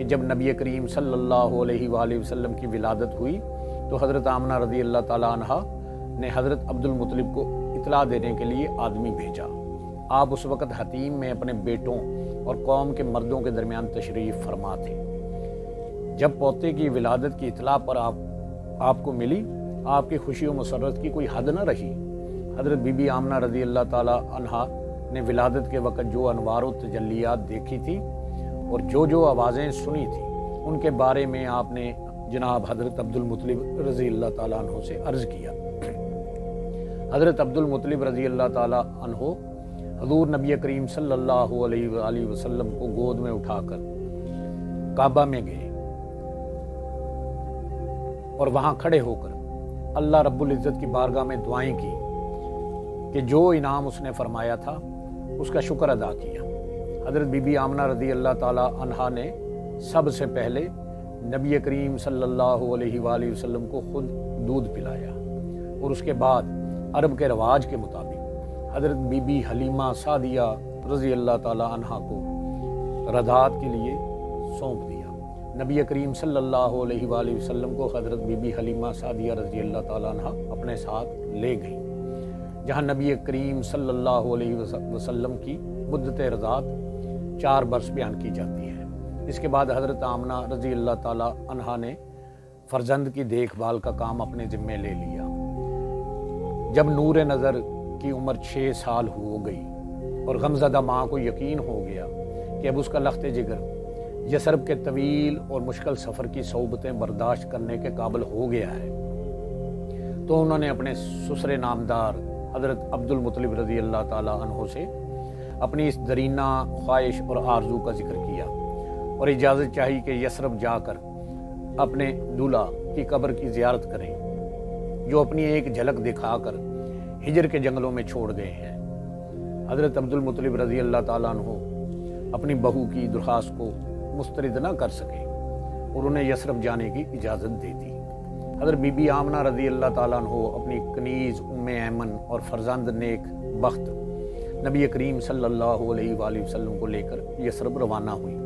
کہ جب نبی کریم صلی اللہ علیہ وآلہ وسلم کی ولادت ہوئی تو حضرت آمنہ رضی اللہ تعالیٰ عنہ نے حضرت عبد المطلب کو اطلاع دینے کے لیے آدمی بھیجا۔ آپ اس وقت حتیم میں اپنے بیٹوں اور قوم کے مردوں کے درمیان تشریف فرما تھے۔ جب پوتے کی ولادت کی اطلاع پر آپ کو ملی، آپ کی خوشی و مسرت کی کوئی حد نہ رہی۔ حضرت بی بی آمنہ رضی اللہ تعالیٰ عنہا نے ولادت کے وقت جو انوار و تجلیات دیکھی تھی اور جو آوازیں سنی تھیں، ان کے بارے میں آپ نے جناب حضرت عبد المطلب رضی اللہ تعالیٰ عنہ سے عرض کیا۔ حضرت عبد المطلب رضی اللہ تعالیٰ عنہ حضور نبی کریم صلی اللہ علیہ وآلہ وسلم کو گود میں اٹھا کر کعبہ میں گئے اور وہاں کھڑے ہو کر اللہ رب العزت کی بارگاہ میں دعائیں کی کہ جو انعام اس نے فرمایا تھا اس کا شکر ادا کیا۔ حضرت بی بی آمنہ رضی اللہ تعالیٰ عنہا نے سب سے پہلے نبی کریم صلی اللہ علیہ وآلہ وسلم کو خود دودھ پلایا اور اس کے بعد عرب کے رواج کے مطابق حضرت بی بی حلیمہ سعدیہ رضی اللہ تعالیٰ عنہا کو رضاعت کے لیے سونپ دیا۔ نبی کریم صلی اللہ علیہ وآلہ وسلم کو حضرت بی بی حلیمہ سعدیہ رضی اللہ تعالیٰ عنہا اپنے ساتھ لے گئیں، جہاں نبی کریم صلی اللہ علیہ وسلم کی مدت رضاعت 4 برس بیان کی جاتی ہے۔ اس کے بعد حضرت آمنہ رضی اللہ تعالیٰ عنہا نے فرزند کی دیکھ بھال کا کام اپنے ذمے لے لیا۔ جب نور نظر کی عمر 6 سال ہو گئی اور غمزدہ ماں کو یقین ہو گیا کہ اب اس کا لخت جگر یثرب کے طویل اور مشکل سفر کی صعوبتیں برداشت کرنے کے قابل ہو گیا ہے، تو انہوں نے اپنے سسر نامدار حضرت عبد المطلب رضی اللہ تعالیٰ عنہ سے اپنی اس درینہ خواہش اور آرزو کا ذکر کیا اور اجازت چاہی کہ یثرب جا کر اپنے دولہا کی قبر کی زیارت کریں، جو اپنی ایک جھلک دکھا کر ہجر کے جنگلوں میں چھوڑ گئے ہیں۔ حضرت عبد المطلب رضی اللہ تعالیٰ عنہ اپنی بہو کی درخواست کو مسترد نہ کر سکے اور انہیں یثرب جانے کی اجازت دے دی۔ حضرت بی بی آمنہ رضی اللہ تعالیٰ عنہ اپنی کنیز ام ایمن اور فرزند نیک بخت نبی کریم صلی اللہ علیہ وآلہ وسلم کو لے کر یثرب روانہ ہوئی۔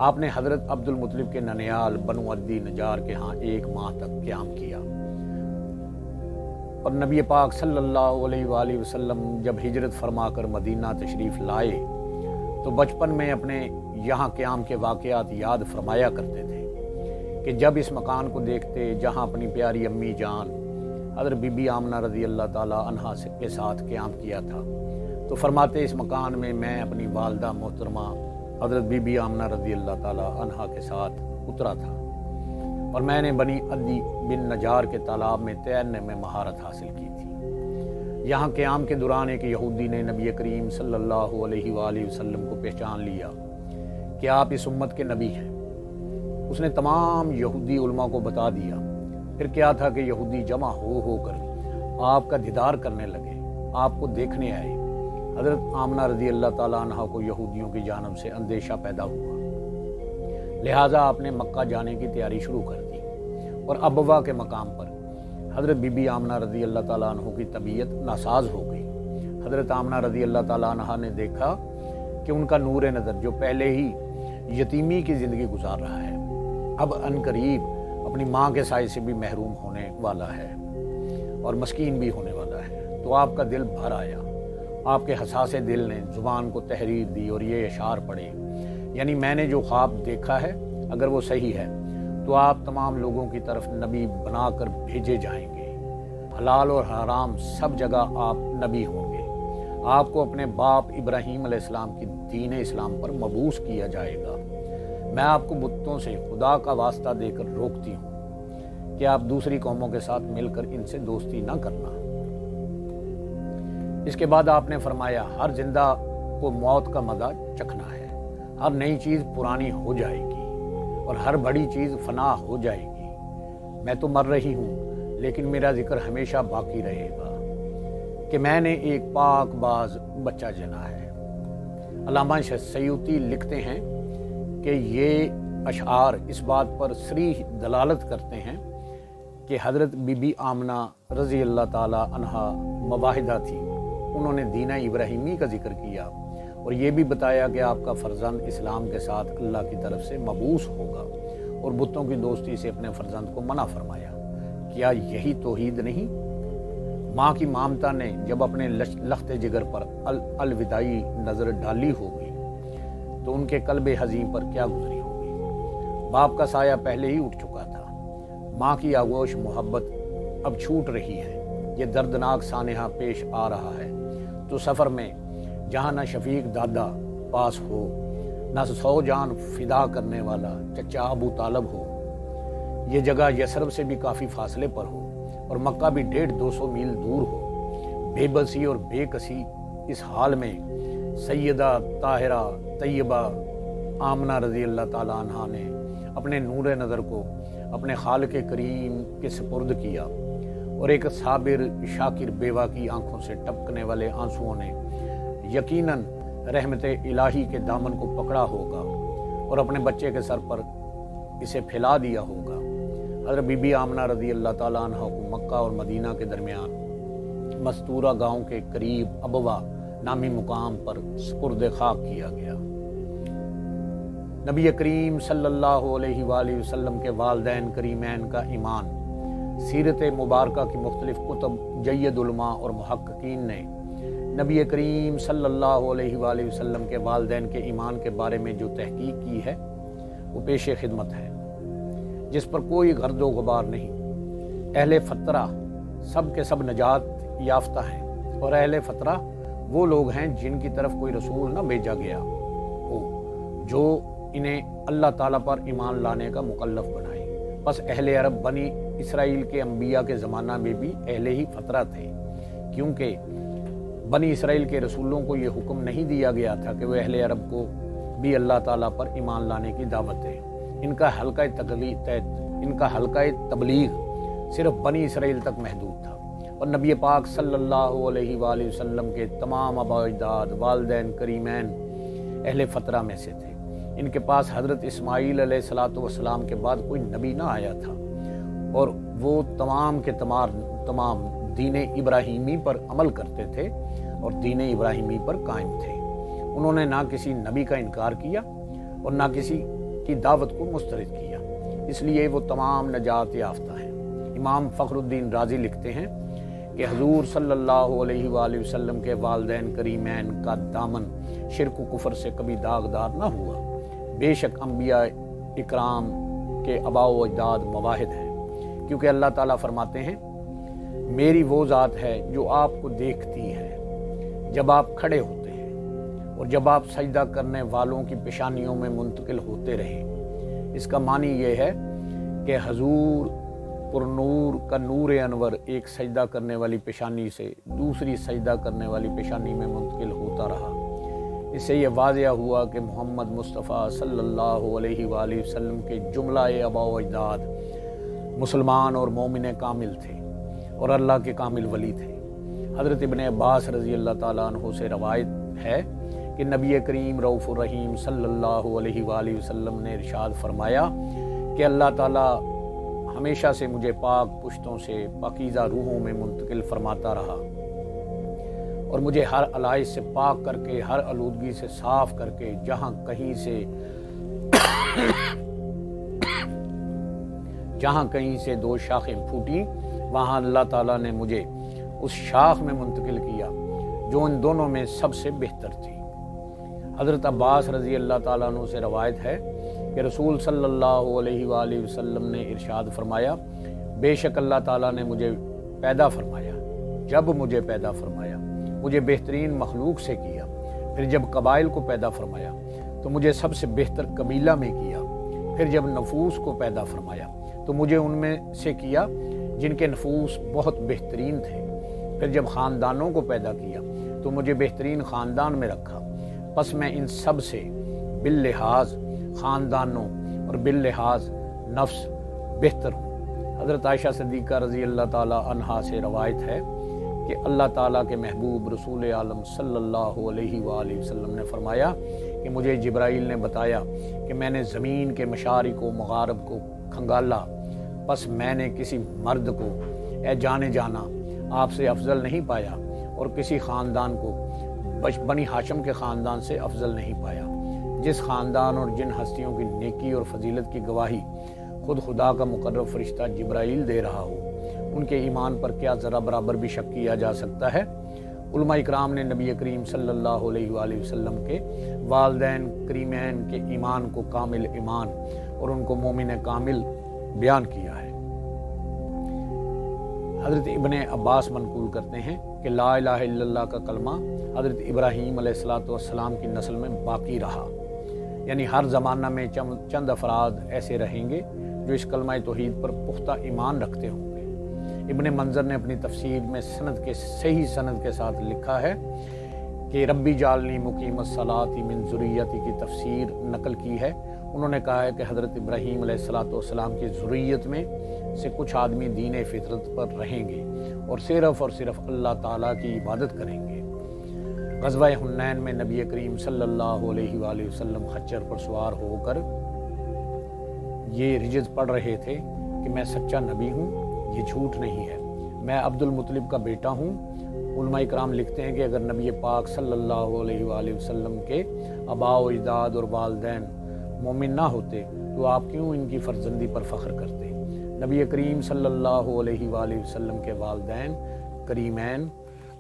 آپ نے حضرت عبد المطلب کے ننیال بنو عدی نجار کے ہاں 1 ماہ تک قیام کیا اور نبی پاک صلی اللہ علیہ وآلہ وسلم جب ہجرت فرما کر مدینہ تشریف لائے تو بچپن میں اپنے یہاں قیام کے واقعات یاد فرمایا کرتے تھے کہ جب اس مکان کو دیکھتے جہاں اپنی پیاری امی جان حضرت بی بی آمنہ رضی اللہ تعالیٰ عنہا کے ساتھ قیام کیا تھا، تو فرماتے اس مکان میں اپنی والدہ محترمہ حضرت بی بی آمنہ رضی اللہ تعالیٰ عنہا کے ساتھ اترا تھا اور میں نے بنی عدی بن نجار کے تالاب میں تیرنے میں مہارت حاصل کی تھی۔ یہاں قیام کے دوران ایک یہودی نے نبی کریم صلی اللہ علیہ وآلہ وسلم کو پہچان لیا کہ آپ اس امت کے نبی ہیں۔ اس نے تمام یہودی علماء کو بتا دیا۔ پھر کیا تھا کہ یہودی جمع ہو کر آپ کا دیدار کرنے لگے، آپ کو دیکھنے آئے۔ حضرت آمنہ رضی اللہ تعالیٰ عنہ کو یہودیوں کی جانب سے اندیشہ پیدا ہوا، لہٰذا آپ نے مکہ جانے کی تیاری شروع کر دی اور ابوا کے مقام پر حضرت بی بی آمنہ رضی اللہ تعالیٰ عنہ کی طبیعت ناساز ہو گئی۔ حضرت آمنہ رضی اللہ تعالیٰ عنہ نے دیکھا کہ ان کا نور نظر جو پہلے ہی یتیمی کی زندگی گزار رہا ہے، اب عنقریب اپنی ماں کے سائے سے بھی محروم ہونے والا ہے اور مسکین بھی ہونے والا ہے، تو آپ کا دل بھر آیا۔ آپ کے حساس دل نے زبان کو تحریر دی اور یہ اشعار پڑھے، یعنی میں نے جو خواب دیکھا ہے اگر وہ صحیح ہے تو آپ تمام لوگوں کی طرف نبی بنا کر بھیجے جائیں گے، حلال اور حرام سب جگہ آپ نبی ہوں گے، آپ کو اپنے باپ ابراہیم علیہ السلام کی دین اسلام پر مبعوث کیا جائے گا۔ میں آپ کو بتوں سے خدا کا واسطہ دے کر روکتی ہوں کہ آپ دوسری قوموں کے ساتھ مل کر ان سے دوستی نہ کرنا۔ اس کے بعد آپ نے فرمایا، ہر زندہ کو موت کا مزہ چکھنا ہے، ہر نئی چیز پرانی ہو جائے گی اور ہر بڑی چیز فنا ہو جائے گی۔ میں تو مر رہی ہوں لیکن میرا ذکر ہمیشہ باقی رہے گا کہ میں نے ایک پاک باز بچہ جنا ہے۔ علامہ سیوطی لکھتے ہیں کہ یہ اشعار اس بات پر صریح دلالت کرتے ہیں کہ حضرت بی بی آمنہ رضی اللہ تعالی عنہا مواحدہ تھی۔ انہوں نے دین ابراہیمی کا ذکر کیا اور یہ بھی بتایا کہ آپ کا فرزند اسلام کے ساتھ اللہ کی طرف سے مبعوث ہوگا، اور بتوں کی دوستی سے اپنے فرزند کو منع فرمایا۔ کیا یہی توحید نہیں؟ ماں کی مامتا نے جب اپنے لخت جگر پر الوداعی نظر ڈالی ہوگی تو ان کے قلب حزین پر کیا گزری ہوگی۔ باپ کا سایہ پہلے ہی اٹھ چکا تھا، ماں کی آغوش محبت اب چھوٹ رہی ہے، یہ دردناک سانحہ پیش آ رہا ہے تو سفر میں جہاں نہ شفیق دادا پاس ہو، نہ 100 جان فدا کرنے والا چچا ابو طالب ہو، یہ جگہ یثرب سے بھی کافی فاصلے پر ہو اور مکہ بھی 150-200 میل دور ہو، بے بسی اور بے کسی اس حال میں سیدہ طاہرہ طیبہ آمنہ رضی اللہ تعالیٰ عنہ نے اپنے نور نظر کو اپنے خالق کریم کے سپرد کیا، اور ایک صابر شاکر بیوہ کی آنکھوں سے ٹپکنے والے آنسوؤں نے یقیناً رحمت الہی کے دامن کو پکڑا ہوگا اور اپنے بچے کے سر پر اسے پھیلا دیا ہوگا۔ حضرت بی بی آمنہ رضی اللہ تعالیٰ عنہ کو مکہ اور مدینہ کے درمیان مستورہ گاؤں کے قریب ابوا نامی مقام پر سپرد خاک کیا گیا۔ نبی کریم صلی اللہ علیہ وآلہ وسلم کے والدین کریمین کا ایمان سیرت مبارکہ کی مختلف کتب جید علماء اور محققین نے نبی کریم صلی اللہ علیہ وآلہ وسلم کے والدین کے ایمان کے بارے میں جو تحقیق کی ہے وہ پیش خدمت ہے، جس پر کوئی غرض و غبار نہیں۔ اہل فترہ سب کے سب نجات یافتہ ہیں، اور اہل فترہ وہ لوگ ہیں جن کی طرف کوئی رسول نہ بھیجا گیا ہو جو انہیں اللہ تعالیٰ پر ایمان لانے کا مکلف بنائے۔ بس اہل عرب بنی اسرائیل کے انبیاء کے زمانہ میں بھی اہل ہی فترہ تھے، کیونکہ بنی اسرائیل کے رسولوں کو یہ حکم نہیں دیا گیا تھا کہ وہ اہل عرب کو بھی اللہ تعالیٰ پر ایمان لانے کی دعوت دیں۔ ان کا حلقہ تبلیغ صرف بنی اسرائیل تک محدود تھا، اور نبی پاک صلی اللہ علیہ وآلہ وسلم کے تمام آباء و اجداد والدین کریمین اہل فترہ میں سے تھے۔ ان کے پاس حضرت اسماعیل علیہ السلام کے بعد کوئی نبی نہ آیا تھا، اور وہ تمام کے تمام دین ابراہیمی پر عمل کرتے تھے اور دین ابراہیمی پر قائم تھے۔ انہوں نے نہ کسی نبی کا انکار کیا اور نہ کسی کی دعوت کو مسترد کیا، اس لیے وہ تمام نجات یافتہ ہیں۔ امام فخر الدین رازی لکھتے ہیں کہ حضور صلی اللہ علیہ وآلہ وسلم کے والدین کریمین کا دامن شرک و کفر سے کبھی داغدار نہ ہوا۔ بے شک انبیاء اکرام کے آباء و اجداد مواحد ہیں، کیونکہ اللہ تعالیٰ فرماتے ہیں میری وہ ذات ہے جو آپ کو دیکھتی ہے جب آپ کھڑے ہوتے ہیں اور جب آپ سجدہ کرنے والوں کی پیشانیوں میں منتقل ہوتے رہے۔ اس کا معنی یہ ہے کہ حضور پر نور کا نور انور ایک سجدہ کرنے والی پیشانی سے دوسری سجدہ کرنے والی پیشانی میں منتقل ہوتا رہا۔ اس سے یہ واضح ہوا کہ محمد مصطفیٰ صلی اللہ علیہ وآلہ وسلم کے جملہ آباء و اجداد مسلمان اور مومن کامل تھے اور اللہ کے کامل ولی تھے۔ حضرت ابن عباس رضی اللہ تعالیٰ عنہ سے روایت ہے کہ نبی کریم رؤوف الرحیم صلی اللہ علیہ وآلہ وسلم نے ارشاد فرمایا کہ اللہ تعالیٰ ہمیشہ سے مجھے پاک پشتوں سے پاکیزہ روحوں میں منتقل فرماتا رہا، اور مجھے ہر علائش سے پاک کر کے، ہر آلودگی سے صاف کر کے، جہاں کہیں سے دو شاخیں پھوٹی وہاں اللہ تعالیٰ نے مجھے اس شاخ میں منتقل کیا جو ان دونوں میں سب سے بہتر تھی۔ حضرت عباس رضی اللہ تعالیٰ عنہ سے روایت ہے کہ رسول صلی اللہ علیہ وآلہ وسلم نے ارشاد فرمایا، بے شک اللہ تعالیٰ نے مجھے پیدا فرمایا، جب مجھے پیدا فرمایا مجھے بہترین مخلوق سے کیا، پھر جب قبائل کو پیدا فرمایا تو مجھے سب سے بہتر قبیلہ میں کیا، پھر جب نفوس کو پیدا فرمایا تو مجھے ان میں سے کیا جن کے نفوس بہت بہترین تھے، پھر جب خاندانوں کو پیدا کیا تو مجھے بہترین خاندان میں رکھا، پس میں ان سب سے باللحاظ خاندانوں اور باللحاظ نفس بہتر ہوں۔ حضرت عائشہ صدیقہ رضی اللہ تعالیٰ عنہا سے روایت ہے کہ اللہ تعالیٰ کے محبوب رسول عالم صلی اللہ علیہ وآلہ وسلم نے فرمایا کہ مجھے جبرائیل نے بتایا کہ میں نے زمین کے مشارق و مغارب کو کھنگالا، پس میں نے کسی مرد کو اے جانے جانا آپ سے افضل نہیں پایا، اور کسی خاندان کو بنی ہاشم کے خاندان سے افضل نہیں پایا۔ جس خاندان اور جن ہستیوں کی نیکی اور فضیلت کی گواہی خود خدا کا مقرب فرشتہ جبرائیل دے رہا ہو، ان کے ایمان پر کیا ذرا برابر بھی شک کیا جا سکتا ہے؟ علماء اکرام نے نبی کریم صلی اللہ علیہ وآلہ وسلم کے والدین کریمین کے ایمان کو کامل ایمان اور ان کو مومن کامل بیان کیا ہے۔ حضرت ابن عباس منقول کرتے ہیں کہ لا الہ الا اللہ کا کلمہ حضرت ابراہیم علیہ السلام کی نسل میں باقی رہا، یعنی ہر زمانہ میں چند افراد ایسے رہیں گے جو اس کلمہ توحید پر پختہ ایمان رکھتے ہوں گے۔ ابن منظر نے اپنی تفسیر میں صحیح سند کے ساتھ لکھا ہے کہ ربی جعلنی مقیم الصلاۃ من ذریتی کی تفسیر نقل کی ہے۔ انہوں نے کہا ہے کہ حضرت ابراہیم علیہ السلام کی ذریت میں سے کچھ آدمی دین فطرت پر رہیں گے اور صرف اللہ تعالیٰ کی عبادت کریں گے۔ غزوہ حنین میں نبی کریم صلی اللہ علیہ وآلہ وسلم خچر پر سوار ہو کر یہ رجز پڑھ رہے تھے کہ میں سچا نبی ہوں، یہ جھوٹ نہیں ہے، میں عبد المطلب کا بیٹا ہوں۔ علماء اکرام لکھتے ہیں کہ اگر نبی پاک صلی اللہ علیہ وآلہ وسلم کے آباء و اجداد اور والدین مومن نہ ہوتے تو آپ کیوں ان کی فرزندی پر فخر کرتے؟ نبی کریم صلی اللہ علیہ وآلہ وسلم کے والدین کریمین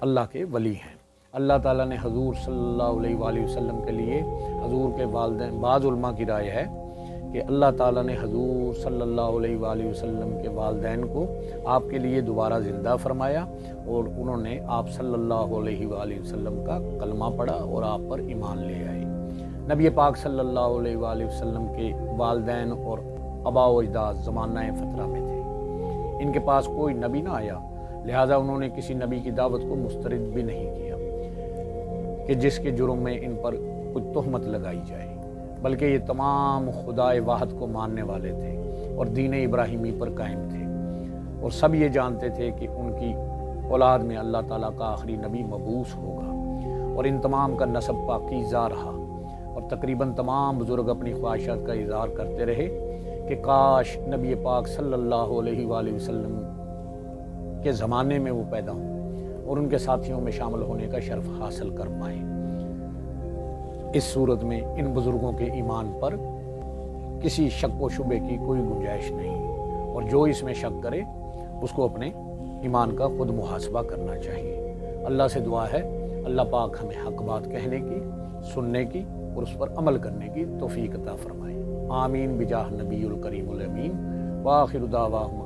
اللہ کے ولی ہیں۔ اللہ تعالیٰ نے حضور صلی اللہ علیہ وآلہ وسلم کے لیے حضور کے والدین، بعض علماء کی رائے ہے کہ اللہ تعالیٰ نے حضور صلی اللہ علیہ وآلہ وسلم کے والدین کو آپ کے لیے دوبارہ زندہ فرمایا اور انہوں نے آپ صلی اللہ علیہ وآلہ وسلم کا کلمہ پڑھا اور آپ پر ایمان لے آئے۔ نبی پاک صلی اللہ علیہ وآلہ وسلم کے والدین اور آباء و اجداد زمانہ فترہ میں تھے، ان کے پاس کوئی نبی نہ آیا، لہٰذا انہوں نے کسی نبی کی دعوت کو مسترد بھی نہیں کیا کہ جس کے جرم میں ان پر کچھ تہمت لگائی جائے، بلکہ یہ تمام خدائے واحد کو ماننے والے تھے اور دین ابراہیمی پر قائم تھے، اور سب یہ جانتے تھے کہ ان کی اولاد میں اللہ تعالیٰ کا آخری نبی مبعوث ہوگا، اور ان تمام کا نسب پاکیزہ رہا، اور تقریباً تمام بزرگ اپنی خواہشات کا اظہار کرتے رہے کہ کاش نبی پاک صلی اللہ علیہ وآلہ وسلم کے زمانے میں وہ پیدا ہوں اور ان کے ساتھیوں میں شامل ہونے کا شرف حاصل کر پائیں۔ اس صورت میں ان بزرگوں کے ایمان پر کسی شک و شبے کی کوئی گنجائش نہیں، اور جو اس میں شک کرے اس کو اپنے ایمان کا خود محاسبہ کرنا چاہیے۔ اللہ سے دعا ہے اللہ پاک ہمیں حق بات کہنے کی، سننے کی اور اس پر عمل کرنے کی توفیق عطا فرمائے۔ آمین بجاہ نبی الکریم الامین، وآخر دعواہم